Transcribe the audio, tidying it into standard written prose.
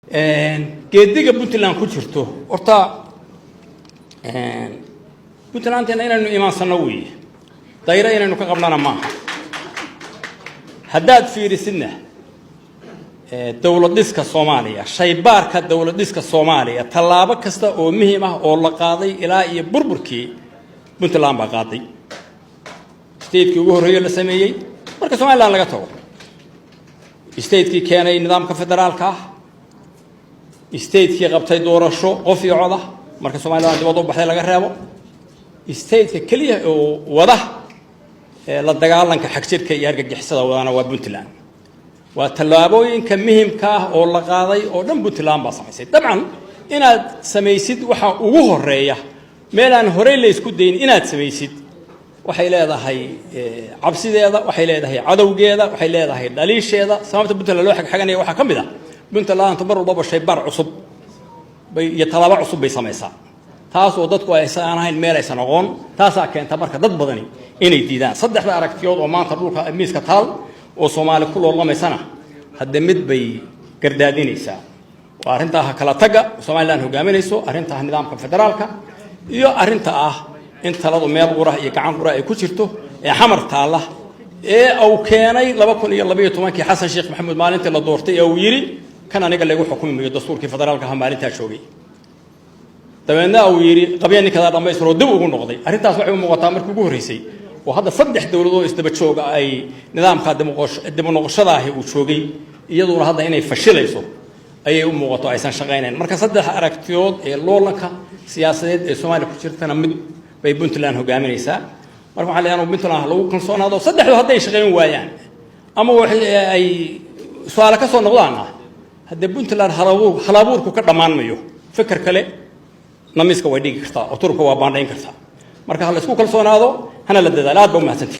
geediga Puntland ku jirto horta Puntland inaynu iimaansano weey dayra inaynu ka qabnana ma haddaad fiirisidna dawlad dhiska Soomaaliya shaybaarka dawlad dhiska Soomaaliya talaabo kasta oo muhiim ah oo la qaaday ilaa iyo burburkii Puntland ba qaaday state-kii ugu horeeyay la sameeyay marka Soomaaliland laga tago state-kii keenay nidaamka federaalka state-kii qabtay doorasho qof iyo cod ah marka Soomaaliland dibadda u baxday laga reebo state-ka kaliya oo wada la dagaalanka xagjirka iyo argagixisada wadana waa Puntland waa talaabooyinka muhiimka ah oo la qaaday oo dhan Puntland ba samaysay dabcan inaad samaysid waxa ugu horeeya meelaan horey la isku dayn inaad samaysid waxay leedahay cabsideeda waxay leedahay cadawgeeda waxay leedahay dhaliisheeda sababta Puntland loo xagxaganaya waxa kamid ah Puntland tabar walba shay bar cusub bay iyo talaabo cusub bay samaysaa taas oo dadku ay ahayn meel ay sanoqon taas keenta marka dad badani inay diidaan saddexda aragtiyood oo maanta dhulka miiska taal oo Soomaali ku loolamaysana hadda mid bay gardaadinaysaa waa arinta kala taga Soomaaliland hogaaminayso arinta nidaamka federaalka iyo arinta in taladu meel qura iyo gacan qura ay ku jirto ee xamar taala ee uu keenay 2012 Xasan Sheekh Maxamuud maalintii la doortay ee uu yiri kan aniga lagu xukumayo dastuurkii federaalka maalinta joogay tabeena uu yiri qabyani kada dhameystiro dib ugu noqday arintaas waxay u muuqataa markii ugu horeysay oo hadda saddex dawladood isdaba jooga ay nidaamka dib u noqoshada uu joogay iyadoo hadda inay fashilayso ayay u muuqato aysan shaqeyneen marka saddex aragtiyood ee loolanka siyaasadeed ee Soomaaliya ku jirtana mid bay Puntland hogaaminaysaa marka waxa la yiraahdo Puntland lagu kalsoonaado saddexdu hadday shaqeyn waayaan ama ay su'aalo ka soo noqdaan hadda Puntland halabuurku ka dhamaanmayo fikir kale namiska way dhigi kartaa oo turku waa baandhayn kartaa marka hal isku kalsoonaado hana la dadaalo aad ba u mahadsantahay